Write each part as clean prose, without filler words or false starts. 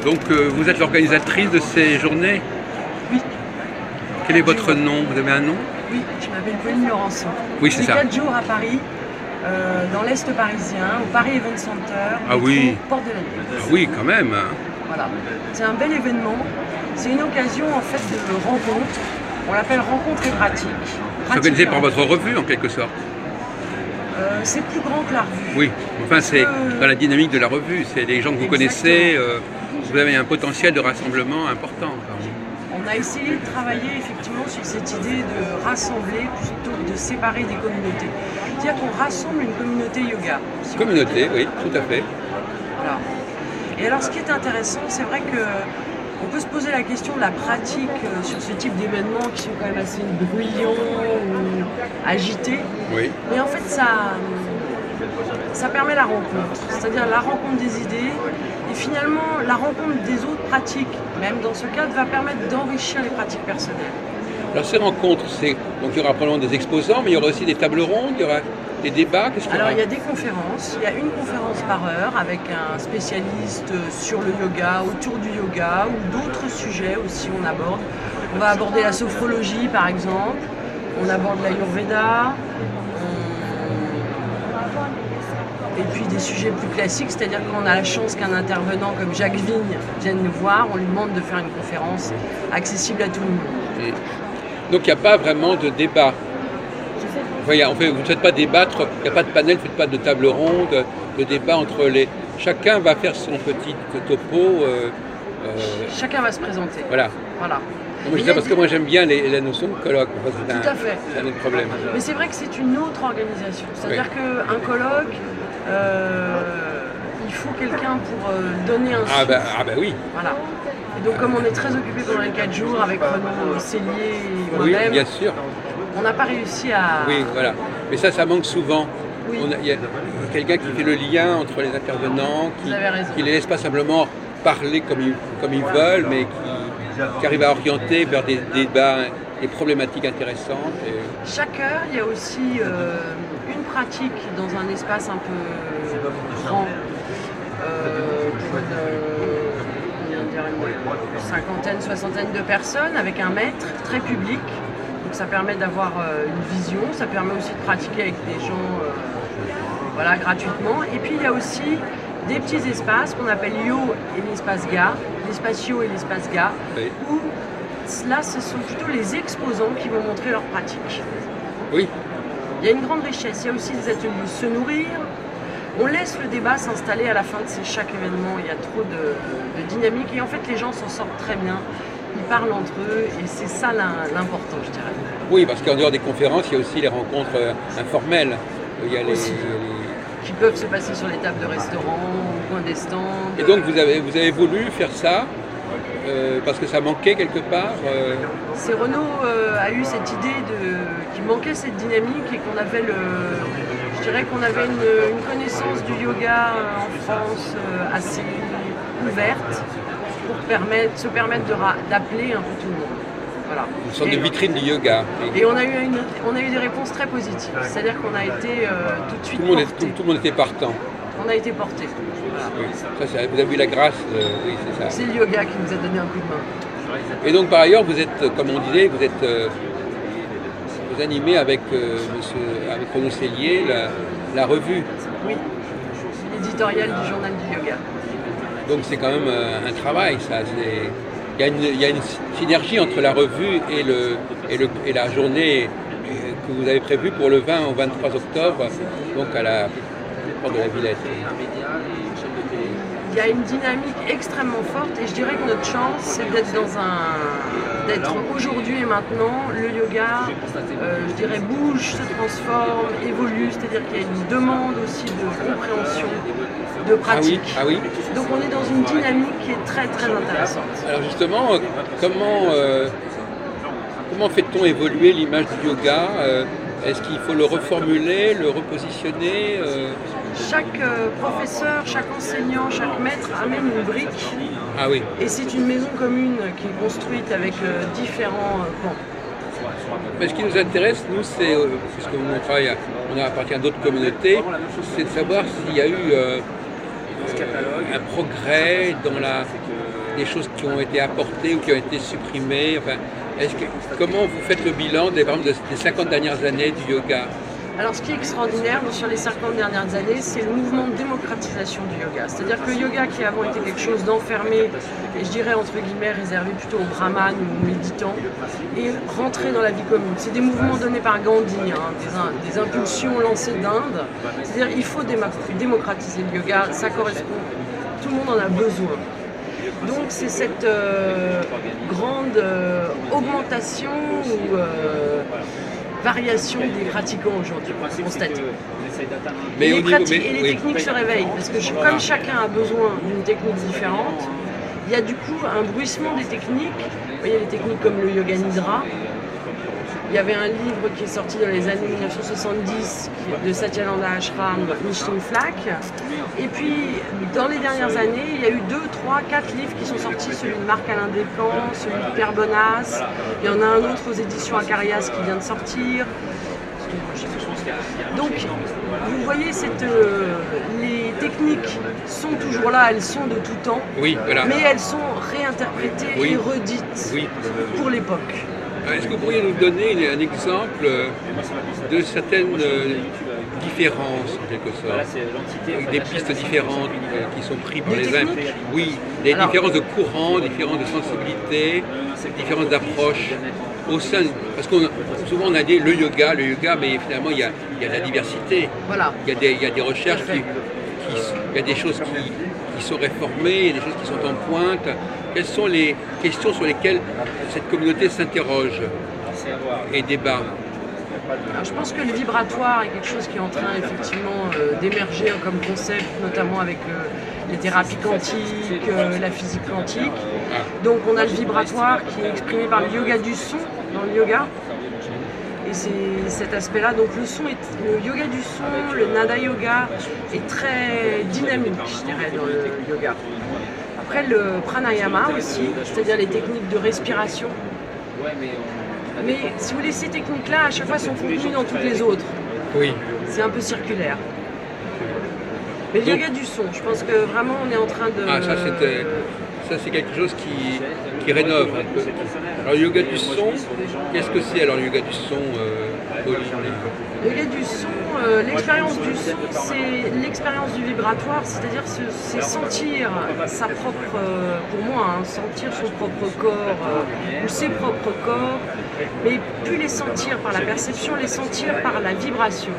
donc vous êtes l'organisatrice de ces journées? Oui. Quel est votre nom? Vous avez un nom? Oui, je m'appelle Pauline Laurençon. Oui, c'est ça. 4 jours à Paris, dans l'Est parisien, au Paris Event Center, Ah oui. Porte de la Défense. Ah oui, quand même. Voilà. C'est un bel événement. C'est une occasion en fait de rencontre. On l'appelle rencontre et pratique. C'est organisé par votre revue en quelque sorte. C'est plus grand que la revue. Oui, enfin c'est dans la dynamique de la revue. C'est les gens que vous connaissez. Vous avez un potentiel de rassemblement important. On a essayé de travailler effectivement sur cette idée de rassembler plutôt que de séparer des communautés. C'est-à-dire qu'on rassemble une communauté yoga. Communauté, oui, tout à fait. Voilà. Et alors ce qui est intéressant, c'est vrai que on peut se poser la question de la pratique sur ce type d'événements qui sont quand même assez bruyants ou agités. Oui. Mais en fait, ça permet la rencontre, c'est-à-dire la rencontre des idées et finalement la rencontre des autres pratiques, même dans ce cadre, va permettre d'enrichir les pratiques personnelles. Alors ces rencontres, donc il y aura probablement des exposants, mais il y aura aussi des tables rondes, il y aura des débats. Alors il y a des conférences, il y a une conférence par heure avec un spécialiste sur le yoga, autour du yoga ou d'autres sujets aussi on aborde. On va aborder la sophrologie par exemple, on aborde l'ayurveda, et puis des sujets plus classiques, c'est-à-dire qu'on a la chance qu'un intervenant comme Jacques Vigne vienne nous voir, on lui demande de faire une conférence accessible à tout le monde. Donc il n'y a pas vraiment de débat. Enfin, vous ne faites pas débattre, il n'y a pas de panel, vous ne faites pas de table ronde, de débat entre les... Chacun va faire son petit topo. Chacun va se présenter. Voilà. Moi, je dis ça parce que moi j'aime bien la notion de colloque. Tout à fait. C'est un autre problème. Mais c'est vrai que c'est une autre organisation. C'est-à-dire qu'un colloque, il faut quelqu'un pour donner un souffle. Ah bah oui. Voilà. Et donc comme on est très occupé pendant les 4 jours avec Renaud Cellier et moi-même, oui, bien sûr. On n'a pas réussi à... Oui, voilà. Mais ça manque souvent. Oui. Il y a quelqu'un qui fait le lien entre les intervenants, qui les laisse pas simplement parler comme ils veulent, mais qui arrive à orienter vers des débats, des problématiques intéressantes. Chaque heure, il y a aussi une pratique dans un espace un peu grand, une cinquantaine, soixantaine de personnes, avec un maître très public. Donc ça permet d'avoir une vision, ça permet aussi de pratiquer avec des gens gratuitement. Et puis il y a aussi des petits espaces qu'on appelle Yo et l'espace Ga, l'espace Yo et l'espace Ga, oui. Où là ce sont plutôt les exposants qui vont montrer leurs pratiques. Oui. Il y a une grande richesse, il y a aussi des ateliers se nourrir. On laisse le débat s'installer à la fin de chaque événement, il y a trop de dynamique et en fait les gens s'en sortent très bien. Ils parlent entre eux et c'est ça l'important, je dirais. Oui, parce qu'en dehors des conférences, il y a aussi les rencontres informelles. Il y a qui peuvent se passer sur les tables de restaurants, au coin des stands. Et donc vous avez voulu faire ça parce que ça manquait quelque part C'est Renaud a eu cette idée qu'il manquait cette dynamique et qu'on avait je dirais qu'on avait une connaissance du yoga en France assez ouverte pour se permettre d'appeler un peu tout le monde. Voilà. Une sorte de vitrine du yoga. Et on a eu des réponses très positives. C'est-à-dire qu'on a été tout de suite portés. Tout le monde était partant. On a été portés. Voilà. Oui. Ça, vous avez eu la grâce, oui, c'est ça. C'est le yoga qui nous a donné un coup de main. Et donc par ailleurs, vous êtes, comme on disait, vous animez avec Renaud Cellier la revue. Oui, l'éditorial du journal du yoga. Donc c'est quand même un travail, ça. Il y a une synergie entre la revue et la journée que vous avez prévue pour le 20 au 23 octobre, donc à la porte de la Villette. Il y a une dynamique extrêmement forte et je dirais que notre chance, c'est d'être d'être aujourd'hui et maintenant. Le yoga, je dirais, bouge, se transforme, évolue, c'est-à-dire qu'il y a une demande aussi de compréhension, de pratique. Ah oui. Donc on est dans une dynamique qui est très très intéressante. Alors justement, comment fait-on évoluer l'image du yoga Est-ce qu'il faut le reformuler, le repositionner Chaque professeur, chaque enseignant, chaque maître amène une brique. Ah oui. Et c'est une maison commune qui est construite avec différents pans. Mais ce qui nous intéresse, nous, c'est, puisque on appartient à d'autres communautés, c'est de savoir s'il y a eu un progrès des choses qui ont été apportées ou qui ont été supprimées. Enfin, comment vous faites le bilan des 50 dernières années du yoga? Alors ce qui est extraordinaire sur les 50 dernières années, c'est le mouvement de démocratisation du yoga. C'est-à-dire que le yoga qui avant était quelque chose d'enfermé, et je dirais entre guillemets réservé plutôt aux brahmanes ou aux méditants, est rentré dans la vie commune. C'est des mouvements donnés par Gandhi, des impulsions lancées d'Inde. C'est-à-dire qu'il faut démocratiser le yoga, ça correspond, tout le monde en a besoin. Donc c'est cette grande augmentation ou variation des pratiquants aujourd'hui, on constate. Et les techniques se réveillent, parce que comme chacun a besoin d'une technique différente, il y a du coup un bruissement des techniques. Vous voyez les techniques comme le yoga nidra. Il y avait un livre qui est sorti dans les années 1970 de Satyananda Ashram, Nishin Flak. Et puis, dans les dernières années, il y a eu 2, 3, 4 livres qui sont sortis, celui de Marc-Alain Descamps, celui de Pierre Bonas. Il y en a un autre aux éditions Acarias qui vient de sortir. Donc, vous voyez, les techniques sont toujours là, elles sont de tout temps, oui, voilà. Mais elles sont réinterprétées et redites pour l'époque. Est-ce que vous pourriez nous donner un exemple de certaines différences, en quelque sorte, des pistes différentes qui sont prises par les uns? Oui, des différences de courant, différences de sensibilité, différences d'approche au sein. Parce que souvent on a dit le yoga, mais finalement il y a la diversité. Voilà. Il y a des recherches il y a des choses qui sont réformées, il y a des choses qui sont en pointe. Quelles sont les questions sur lesquelles cette communauté s'interroge et débat? Alors, je pense que le vibratoire est quelque chose qui est en train effectivement d'émerger comme concept, notamment avec les thérapies quantiques, la physique quantique. Donc on a le vibratoire qui est exprimé par le yoga du son dans le yoga. Et c'est cet aspect-là. Donc le yoga du son, le nada yoga est très dynamique, je dirais, dans le yoga. Après le pranayama aussi, c'est-à-dire les techniques de respiration. Mais si vous voulez, ces techniques-là, à chaque fois, sont contenues dans toutes les autres. Oui. C'est un peu circulaire. Mais le yoga du son, je pense que vraiment on est en train de... Ah, ça c'est quelque chose qui rénove un peu. Alors le yoga du son, qu'est-ce que c'est alors le yoga du son, Pauline? Le yoga du son, l'expérience du son, c'est l'expérience du vibratoire, c'est-à-dire c'est sentir sa propre, pour moi, sentir son propre corps ou ses propres corps, mais plus les sentir par la perception, les sentir par la vibration.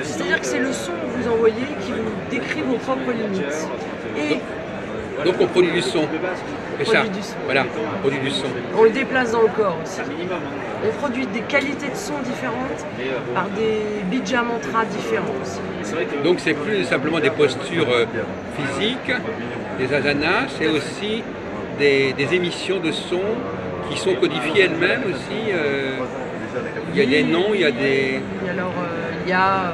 C'est-à-dire que c'est le son que vous envoyez qui vous décrit vos propres limites. Et donc on produit du son. C'est ça. Voilà, on produit du son. On le déplace dans le corps aussi. On produit des qualités de son différentes par des bija mantras différents aussi. Donc c'est plus simplement des postures physiques, des asanas, c'est aussi des émissions de son qui sont codifiées elles-mêmes aussi. Il y a des noms, il y a des... Alors, il y a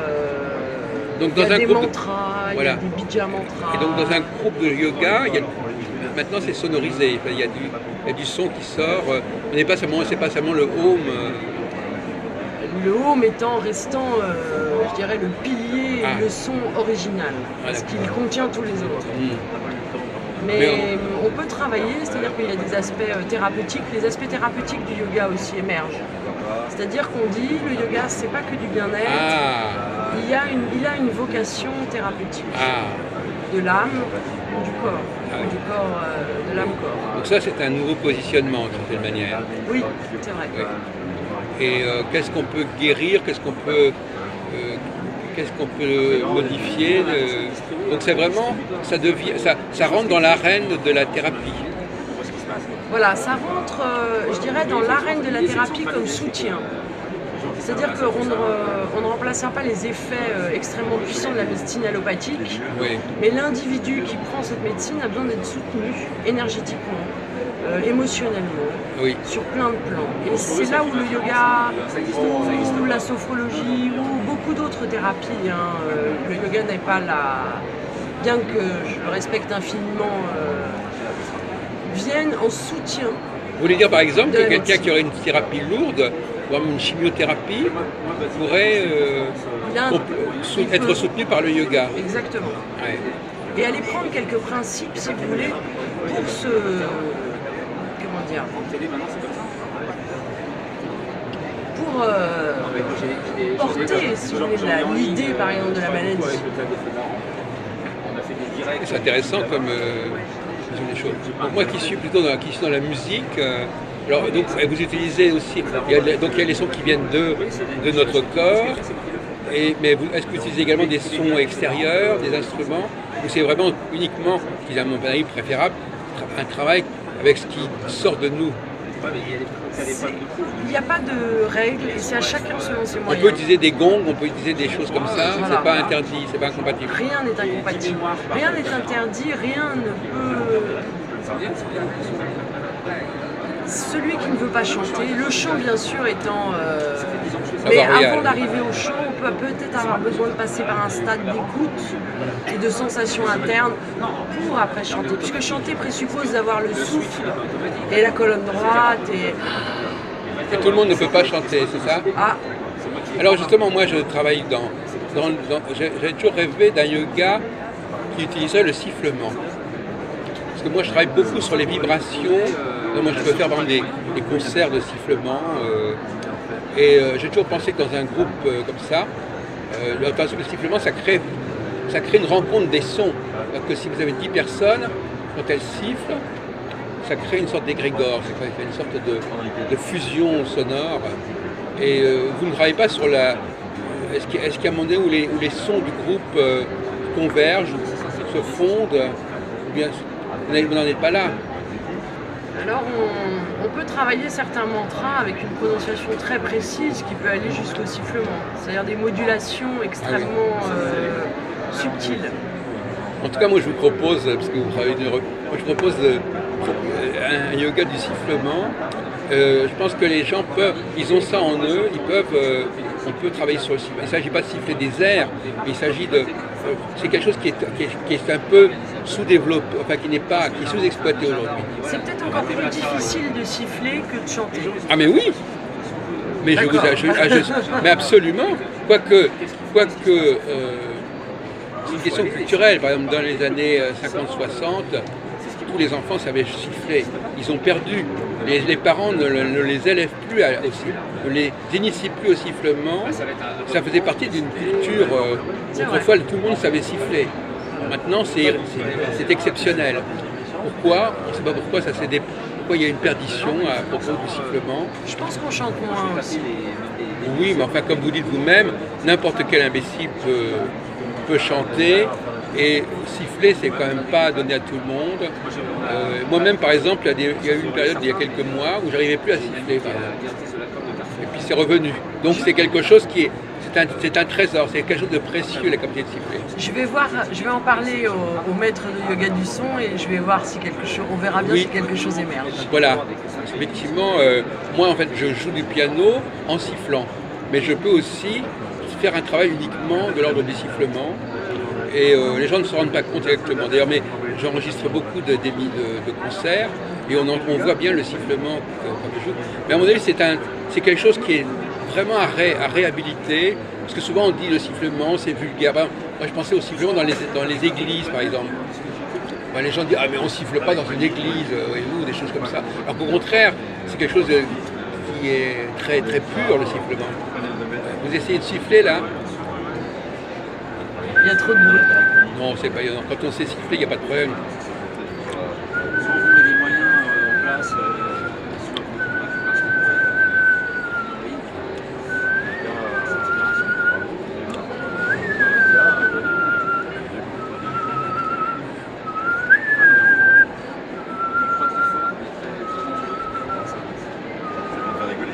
des mantras, il y a des bija mantras. Et donc dans un groupe de yoga, maintenant c'est sonorisé, il y a du son qui sort, c'est pas seulement le home. Le home restant, je dirais, le pilier, le son original, parce qu'il contient tous les autres. Mais on peut travailler, c'est-à-dire qu'il y a des aspects thérapeutiques, les aspects thérapeutiques du yoga aussi émergent. C'est-à-dire qu'on dit le yoga c'est pas que du bien-être, il a une vocation thérapeutique de l'âme ou du corps, de l'âme-corps. Donc ça c'est un nouveau positionnement d'une certaine manière. Oui, c'est vrai. Oui. Et qu'est-ce qu'on peut guérir, qu'est-ce qu'on peut modifier Donc c'est vraiment, ça rentre dans l'arène de la thérapie. Voilà, ça rentre, je dirais, dans l'arène de la thérapie comme soutien. C'est-à-dire qu'on ne remplacera pas les effets extrêmement puissants de la médecine allopathique, mais l'individu qui prend cette médecine a besoin d'être soutenu énergétiquement, émotionnellement, sur plein de plans. Et c'est là où le yoga, ou la sophrologie, ou beaucoup d'autres thérapies, le yoga n'est pas là, bien que je le respecte infiniment, viennent en soutien. Vous voulez dire par exemple que quelqu'un qui aurait une thérapie lourde, voire une chimiothérapie, pourrait être soutenu par le yoga? Exactement. Ouais. Et aller prendre quelques principes, si vous voulez, pour se... Comment dire, pour porter, si vous voulez, l'idée, par exemple, de la maladie. C'est intéressant comme des choses. Donc, moi qui suis plutôt dans la musique, alors, donc, vous utilisez aussi, donc il y a les sons qui viennent de notre corps, mais est-ce que vous utilisez également des sons extérieurs, des instruments, ou c'est vraiment uniquement, ce qui est à mon avis préférable, un travail avec ce qui sort de nous? Il n'y a pas de règles et c'est à chacun selon ses On moyens. peut utiliser des gongs, on peut utiliser des choses comme ça, Voilà. c'est pas interdit, c'est pas incompatible. Rien n'est incompatible, rien n'est interdit, rien ne peut... Celui qui ne veut pas chanter, le chant bien sûr étant... Mais avant d'arriver au chant, on peut peut-être avoir besoin de passer par un stade d'écoute et de sensations internes pour après chanter. Puisque chanter présuppose d'avoir le souffle et la colonne droite Et tout le monde ne peut pas chanter, c'est ça? Ah. Alors justement, moi je travaille j'ai toujours rêvé d'un yoga qui utilisait le sifflement. Parce que moi je travaille beaucoup sur les vibrations. Donc, moi je peux faire vraiment des concerts de sifflement. J'ai toujours pensé que dans un groupe comme ça, le sifflement ça crée une rencontre des sons. Donc que si vous avez 10 personnes, quand elles sifflent, ça crée une sorte d'égrégore, ça crée une sorte de fusion sonore. Et vous ne travaillez pas sur la... Est-ce qu'il y a un moment donné où les sons du groupe convergent, se fondent, ou bien vous n'en êtes pas là? Alors on peut travailler certains mantras avec une prononciation très précise qui peut aller jusqu'au sifflement, c'est-à-dire des modulations extrêmement subtiles. En tout cas, moi je vous propose, parce que vous travaillez moi je propose un yoga du sifflement. Je pense que les gens ils ont ça en eux, on peut travailler sur le sifflement. Il ne s'agit pas de siffler des airs, mais il s'agit c'est quelque chose qui est un peu sous-développé, enfin qui est sous-exploité aujourd'hui. C'est peut-être encore plus difficile de siffler que de chanter. Ah mais oui, mais mais absolument, quoique c'est une question culturelle. Par exemple, dans les années 50-60, tous les enfants savaient siffler. Ils ont perdu. Les parents ne les élèvent plus ne les initient plus au sifflement. Ça faisait partie d'une culture. Autrefois, tout le monde savait siffler. Maintenant, c'est exceptionnel. Pourquoi? On ne sait pas pourquoi pourquoi il y a une perdition à propos du sifflement. Je pense qu'on chante moins aussi. Oui, mais enfin, comme vous dites vous-même, n'importe quel imbécile peut chanter. Et siffler, c'est quand même pas donné à tout le monde. Moi-même, par exemple, il y a eu une période il y a quelques mois où j'arrivais plus à siffler. Et puis c'est revenu. Donc c'est quelque chose c'est un trésor, c'est quelque chose de précieux, la capacité de siffler. Je vais en parler au maître de yoga du son et je vais voir si on verra bien si quelque chose émerge. Voilà. Effectivement, moi en fait, je joue du piano en sifflant, mais je peux aussi faire un travail uniquement de l'ordre du sifflement. Et les gens ne se rendent pas compte exactement. D'ailleurs, mais j'enregistre beaucoup de concerts et on voit bien le sifflement quand je joue. Mais à mon avis, c'est quelque chose qui est vraiment à réhabiliter, parce que souvent on dit le sifflement, c'est vulgaire. Moi, je pensais au sifflement dans les églises, par exemple. Les gens disent « Ah, mais on ne siffle pas dans une église, ou des choses comme ça. » Alors qu'au contraire, c'est quelque chose qui est très, très pur, le sifflement. Vous essayez de siffler, là? Il y a trop de bruit. Non, c'est pas. Quand on sait siffler, il n'y a pas de problème. Si on met des moyens en place,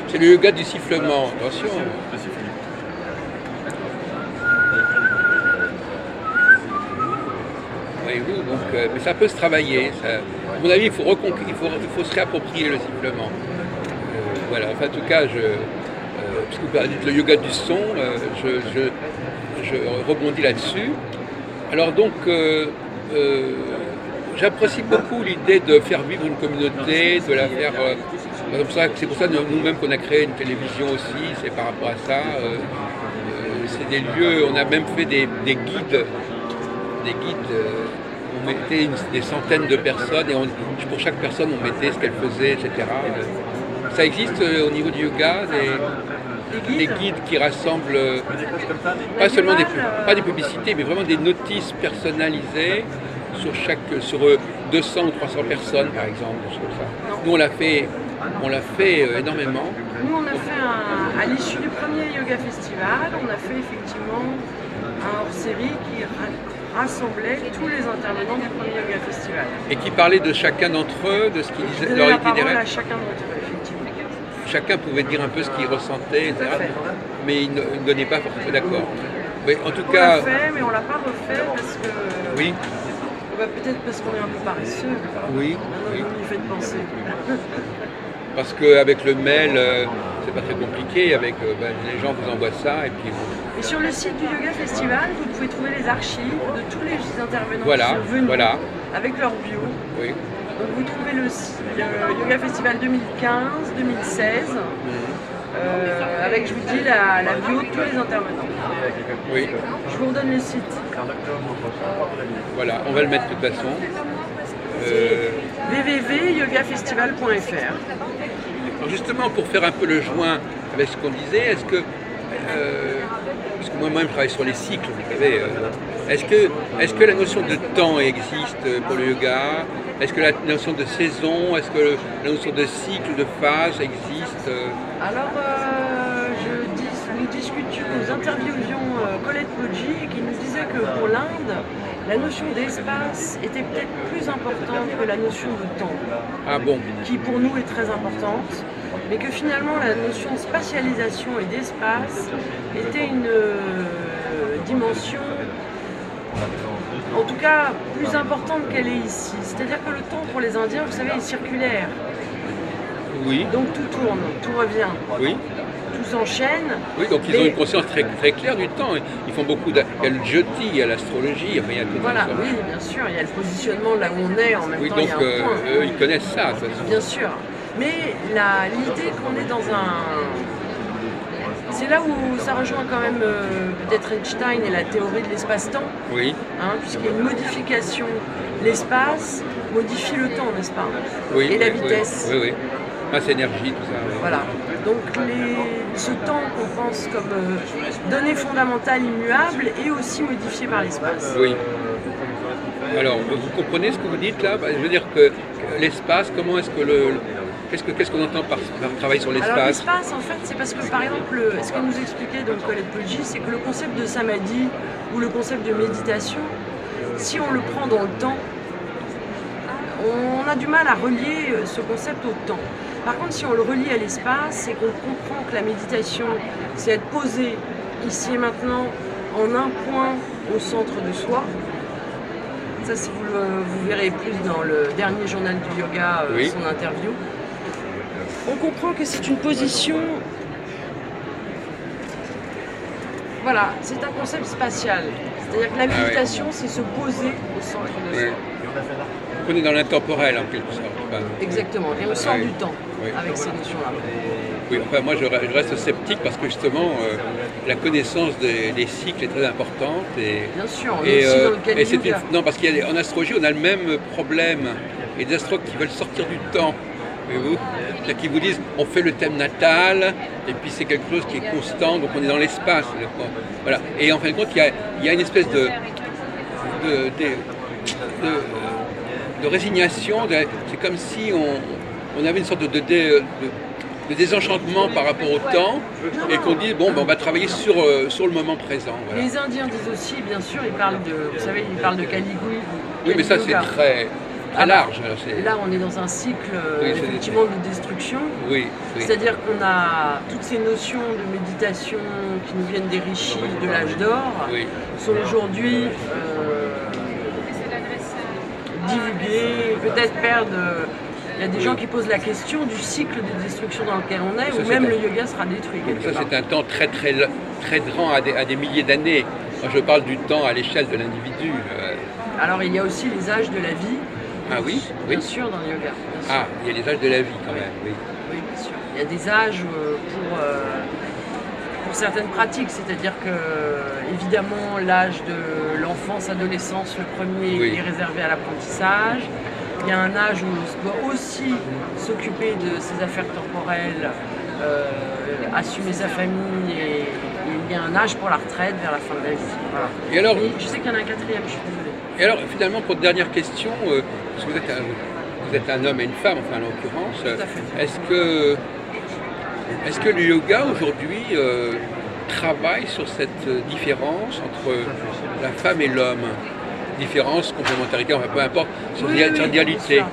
c'est le yoga du sifflement, attention. Donc, mais ça peut se travailler. À mon avis, il faut se réapproprier le sifflement. Voilà. Enfin, en tout cas, puisque vous parlez de le yoga du son, je rebondis là-dessus. Alors donc, j'apprécie beaucoup l'idée de faire vivre une communauté, de la faire. C'est pour ça nous-mêmes qu'on a créé une télévision aussi. C'est par rapport à ça. C'est des lieux. On a même fait des guides. on mettait des centaines de personnes et pour chaque personne on mettait ce qu'elle faisait, etc. Ça existe au niveau du yoga, des guides qui rassemblent pas seulement pas des publicités, mais vraiment des notices personnalisées sur 200 ou 300 personnes par exemple, des choses comme ça. Nous on l'a fait énormément. Nous, on a fait à l'issue du premier Yoga Festival, on a fait effectivement un hors-série qui rassemblait tous les intervenants du premier Yoga Festival. Et qui parlait de chacun d'entre eux, de ce qu'ils disaient, leur itinéraire. À chacun d'entre eux, effectivement. Chacun pouvait dire un peu ce qu'il ressentait, etc. Mais il ne donnait pas forcément d'accord. Mais en tout cas. On l'a fait, mais on l'a pas refait parce que. Oui. Peut-être parce qu'on est un peu paresseux. Oui. Maintenant, vous y faites penser. Parce qu'avec le mail, c'est pas très compliqué. Les gens vous envoient ça et puis. Et sur le site du Yoga Festival, vous pouvez trouver les archives de tous les intervenants qui sont venus avec leur bio. Oui. Donc vous trouvez le Yoga Festival 2015-2016 avec, je vous dis, la bio de tous les intervenants. Oui. Je vous redonne le site. Voilà, on va le mettre de toute façon. www.yogafestival.fr. Justement, pour faire un peu le joint avec ce qu'on disait, est-ce que parce que moi-même je travaille sur les cycles, vous savez, est-ce que la notion de temps existe pour le yoga? Est-ce que la notion de saison, est-ce que la notion de cycle, de phase existe? Alors, nous interviewions Colette Poggi qui nous disait que pour l'Inde, la notion d'espace était peut-être plus importante que la notion de temps. Ah bon? Qui pour nous est très importante, mais que finalement la notion de spatialisation et d'espace était une dimension, en tout cas, plus importante qu'elle est ici. C'est-à-dire que le temps pour les Indiens, vous savez, est circulaire. Oui. Donc tout tourne, tout revient. Oui. Tout s'enchaîne. Oui, donc ils ont une conscience très, très claire du temps. Ils font beaucoup il y a le jyoti, il y a l'astrologie, il y a tout voilà, ça. Oui, bien sûr, il y a le positionnement là où on est, en même temps donc, il y a un point. Eux, ils connaissent ça, de toute façon. Bien sûr. Mais l'idée qu'on est dans un... C'est là où ça rejoint quand même peut-être Einstein et la théorie de l'espace-temps. Oui. Puisqu'il y a une modification. L'espace modifie le temps, n'est-ce pas? Oui. Et la vitesse. Oui, oui. Masse énergie, tout ça. Oui. Voilà. Donc ce temps qu'on pense comme donnée fondamentale immuable est aussi modifié par l'espace. Oui. Alors, vous comprenez ce que vous dites là? Je veux dire que l'espace, comment est-ce que qu'est-ce qu'on entend par travail sur l'espace? Alors l'espace, en fait, c'est parce que, par exemple, ce que nous expliquait donc Colette Poggi, c'est que le concept de samadhi ou le concept de méditation, si on le prend dans le temps, on a du mal à relier ce concept au temps. Par contre, si on le relie à l'espace, c'est qu'on comprend que la méditation, c'est être posé ici et maintenant en un point au centre de soi. Ça, vous verrez plus dans le dernier journal du yoga, son interview. On comprend que c'est une position... Voilà, c'est un concept spatial. C'est-à-dire que la méditation, c'est se poser au centre de soi. On est dans l'intemporel en quelque sorte. Exactement, et on sort du temps avec ces notions-là. Oui, enfin moi je reste sceptique parce que justement la connaissance des cycles est très importante. Bien sûr, on est aussi dans le Kali Yuga. Non, parce qu'en astrologie on a le même problème. Et des astrologues qui veulent sortir du temps, voyez-vous, qui vous disent on fait le thème natal et puis c'est quelque chose qui est constant, donc on est dans l'espace. Voilà. Et en fin de compte il y a une espèce de résignation, c'est comme si on avait une sorte de désenchantement par rapport au temps et qu'on dit bon ben, on va travailler sur le moment présent. Voilà. Les Indiens disent aussi, bien sûr, ils parlent de Kali-Yuga. Oui, mais ça c'est très large. Là on est dans un cycle effectivement de destruction. Oui. C'est-à-dire qu'on a toutes ces notions de méditation qui nous viennent des rishis de l'âge d'or, sont aujourd'hui divulguées, peut-être perdent. Il y a des gens qui posent la question du cycle de destruction dans lequel on est, où même le yoga sera détruit. Ça c'est un temps très grand, à des milliers d'années. Moi je parle du temps à l'échelle de l'individu. Alors il y a aussi les âges de la vie. Ah oui, bien sûr, dans le yoga. Ah, il y a les âges de la vie quand même, oui. Oui, bien sûr. Il y a des âges pour certaines pratiques, c'est-à-dire que évidemment l'âge de l'enfance, adolescence, le premier Oui. est réservé à l'apprentissage. Il y a un âge où on doit aussi s'occuper de ses affaires temporelles, assumer sa famille et il y a un âge pour la retraite vers la fin de la vie. Voilà. Et alors, Et je sais qu'il y en a un quatrième, je suis désolée. et alors, finalement, pour une dernière question, parce que vous êtes un homme et une femme, enfin en l'occurrence, Tout à fait. est-ce que le yoga aujourd'hui travaille sur cette différence entre la femme et l'homme? Différence, complémentarité, enfin peu importe, sur Oui, sur oui, dualité. bien sûr.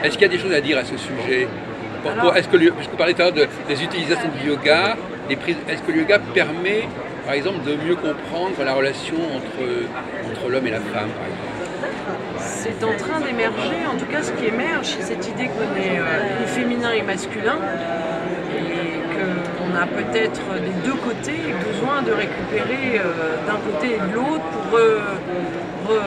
Est-ce qu'il y a des choses à dire à ce sujet? Alors- Est-ce que parce que vous parlez tout à l'heure des utilisations du yoga, est-ce que le yoga permet, par exemple, de mieux comprendre la relation entre l'homme et la femme, par exemple? C'est en train d'émerger, en tout cas ce qui émerge, c'est cette idée qu'on est féminin et masculin et qu'on a peut-être des deux côtés besoin de récupérer d'un côté et de l'autre pour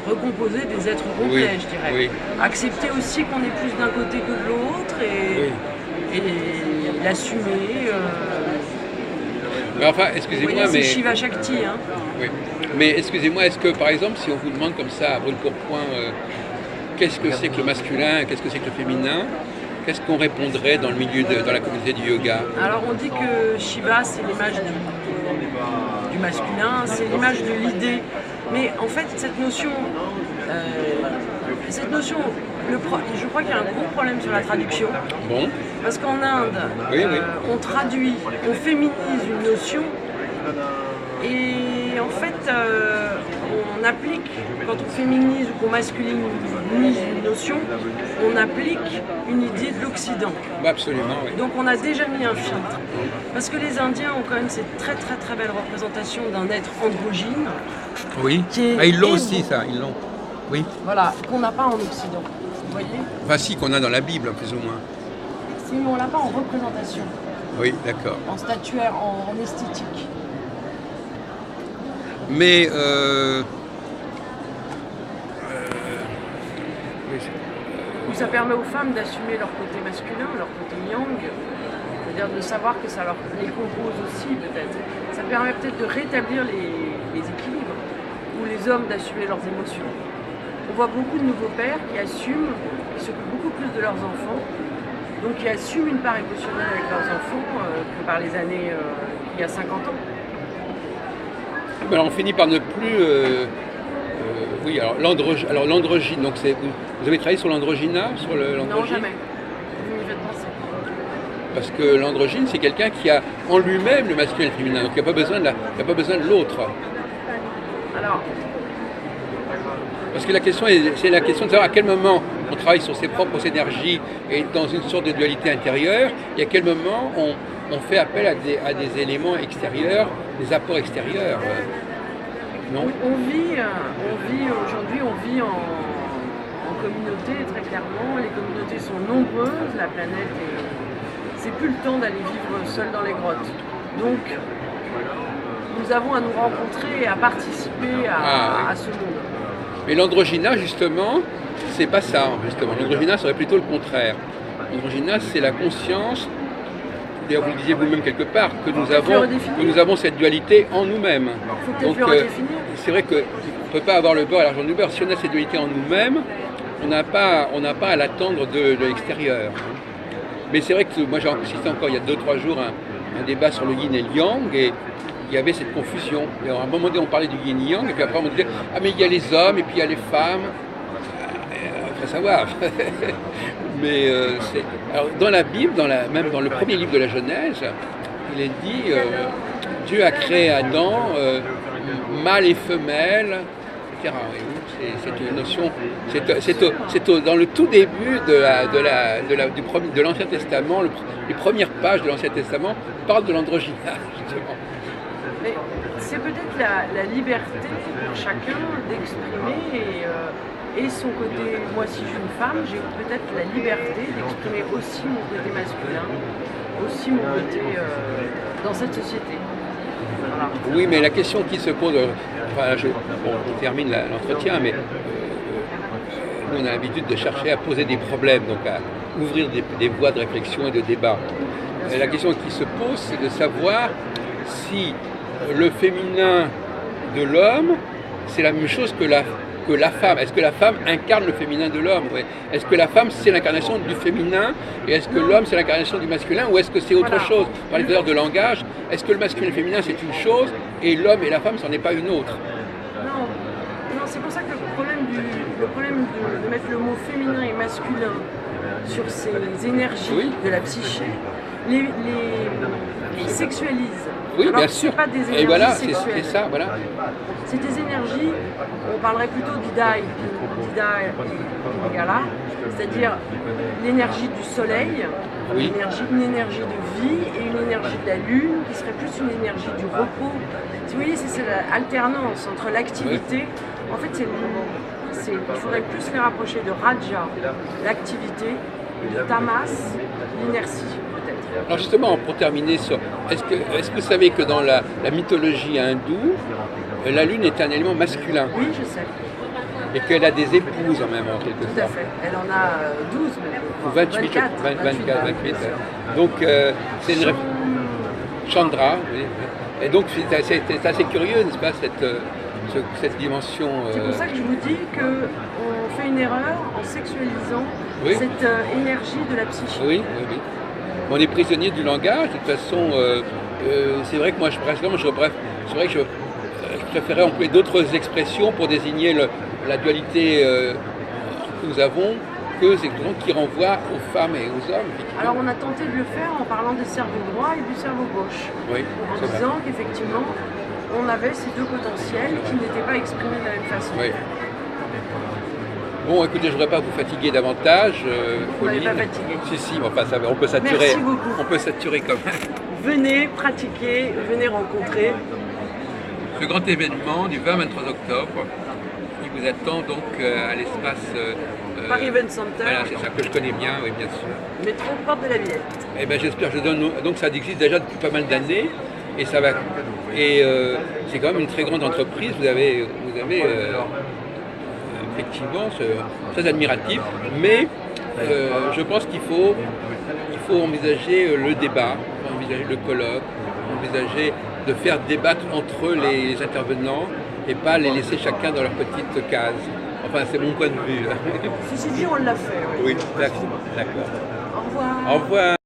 recomposer des êtres complets, Oui, je dirais. oui. Accepter aussi qu'on est plus d'un côté que de l'autre et l'assumer. Mais enfin, Vous excusez-moi, voyez, c'est mais... Shiva Shakti. Hein. Oui. Mais excusez-moi, est-ce que par exemple, si on vous demande comme ça, à brûle-pourpoint, qu'est-ce que c'est que le masculin, qu'est-ce que c'est que le féminin, qu'est-ce qu'on répondrait dans le milieu dans la communauté du yoga? Alors on dit que Shiva c'est l'image du masculin, c'est l'image de l'idée. Mais en fait cette notion, je crois qu'il y a un gros problème sur la traduction. Bon, Parce qu'en Inde, Oui, oui. on traduit, on féminise une notion et en fait on applique, quand on féminise ou qu'on masculinise une notion, on applique une idée de l'Occident. bah absolument, oui. Donc on a déjà mis un filtre. Parce que les Indiens ont quand même cette très très très belle représentation d'un être androgyne, Oui. qui est Ah, ils l'ont héros. aussi, ça, ils l'ont. Oui. voilà, qu'on n'a pas en Occident. Vous voyez? Enfin, si, qu'on a dans la Bible, plus ou moins. Si, mais on l'a pas en représentation, Oui, d'accord. en statuaire, en esthétique. Mais Où ça permet aux femmes d'assumer leur côté masculin, leur côté yang, c'est-à-dire de savoir que ça les compose aussi peut-être. Ça permet peut-être de rétablir les équilibres, ou les hommes d'assumer leurs émotions. On voit beaucoup de nouveaux pères qui assument, qui s'occupent beaucoup plus de leurs enfants, donc qui assument une part émotionnelle avec leurs enfants que par les années il y a 50 ans. alors, on finit par ne plus. Oui, alors l'androgyne, donc vous avez travaillé sur l'androgyna, sur l'androgyne? Non, jamais. Vous y faites penser. Parce que l'androgyne, c'est quelqu'un qui a en lui-même le masculin et le féminin, donc il n'y a pas besoin de l'autre. Alors, Parce que c'est la question de savoir à quel moment on travaille sur ses propres énergies et dans une sorte de dualité intérieure, et à quel moment on fait appel à des éléments extérieurs, des apports extérieurs. Non? on vit aujourd'hui, on vit en communauté, très clairement. Les communautés sont nombreuses, la planète c'est plus le temps d'aller vivre seul dans les grottes. Donc, nous avons à nous rencontrer et à participer à ce monde. Mais l'androgyna, justement, c'est pas ça, justement. L'androgyna serait plutôt le contraire. L'androgyna, c'est la conscience, d'ailleurs vous le disiez vous-même quelque part, que nous avons cette dualité en nous-mêmes. Il faut peut-être le redéfinir. C'est vrai qu'on ne peut pas avoir le beurre et l'argent du beurre. Si on a cette dualité en nous-mêmes, on n'a pas à l'attendre de l'extérieur. Mais c'est vrai que moi j'ai assisté encore il y a 2-3 jours un débat sur le yin et le yang, et il y avait cette confusion. Et à un moment donné, on parlait du yin et yang, et puis après on disait « Ah mais il y a les hommes, et puis il y a les femmes. » Il faut savoir. Mais alors, dans la Bible, même dans le premier livre de la Genèse, il est dit Dieu a créé Adam, mâle et femelle, etc. C'est une notion. C'est dans le tout début de l'Ancien Testament, les premières pages de l'Ancien Testament parlent de l'androgyne, justement. Mais c'est peut-être la liberté pour chacun d'exprimer et son côté, moi si je suis une femme, j'ai peut-être la liberté d'exprimer aussi mon côté masculin, aussi mon côté dans cette société. Voilà. Oui, mais la question qui se pose, on termine l'entretien, mais nous on a l'habitude de chercher à poser des problèmes, donc à ouvrir des voies de réflexion et de débat. Et la question qui se pose, c'est de savoir si le féminin de l'homme, c'est la même chose que la femme. Est-ce que la femme incarne le féminin de l'homme? Ouais. Est-ce que la femme, c'est l'incarnation du féminin? Et est-ce que l'homme, c'est l'incarnation du masculin? Ou est-ce que c'est autre chose? On parlait tout à l'heure de langage. Est-ce que le masculin et le féminin, c'est une chose, et l'homme et la femme, c'en est pas une autre? Non, non, c'est pour ça que le problème de mettre le mot féminin et masculin sur ces énergies de la psyché, les sexualise. Oui, alors bien que sûr. C'est pas des énergies et voilà, sexuelles. c'est ça, voilà. C'est des énergies, on parlerait plutôt d'Ida et Pingala, c'est-à-dire l'énergie du soleil, Oui. une énergie de vie et une énergie de la lune qui serait plus une énergie du repos. Si vous voyez, c'est l'alternance entre l'activité. En fait, il faudrait plus les rapprocher de Raja, l'activité, et de Tamas, l'inertie, peut-être. Alors justement, pour terminer sur, est-ce que vous savez que dans la mythologie hindoue, la lune est un élément masculin Oui, je sais. et qu'elle a des épouses en même en quelque Tout à sorte. fait. Elle en a 12 même. Ou 28, 24, 28. Donc c'est une Chandra, oui. Et donc c'est assez curieux, n'est-ce pas, cette dimension. C'est pour ça que je vous dis qu'on fait une erreur en sexualisant cette énergie de la psyché. Oui, oui, oui. On est prisonnier du langage, de toute façon, c'est vrai que moi, c'est vrai que je préférais employer d'autres expressions pour désigner la dualité que nous avons que ces expressions qui renvoient aux femmes et aux hommes. Alors on a tenté de le faire en parlant des cerveaux droits et du cerveau gauche, Oui, en disant qu'effectivement on avait ces deux potentiels qui n'étaient pas exprimés de la même façon. Oui. Bon, écoutez, je ne voudrais pas vous fatiguer davantage. Vous n'avez pas fatigué. Si, mais enfin, on peut saturer. Merci beaucoup. On peut saturer quand même. Venez pratiquer, venez rencontrer. Ce grand événement du 20-23 octobre, qui vous attend donc à l'espace Paris Event Center. Voilà, c'est ça que je connais bien, oui, bien sûr. Métro Porte de la Villette. Eh bien, j'espère, donc ça existe déjà depuis pas mal d'années, et ça va. Et c'est quand même une très grande entreprise. Vous avez effectivement très admiratif, mais je pense qu'il faut envisager le débat, envisager le colloque, envisager de faire débattre entre les intervenants et pas les laisser chacun dans leur petite case. Enfin, c'est mon point de vue. Ceci dit, on l'a fait. Oui, d'accord. Au revoir. Au revoir.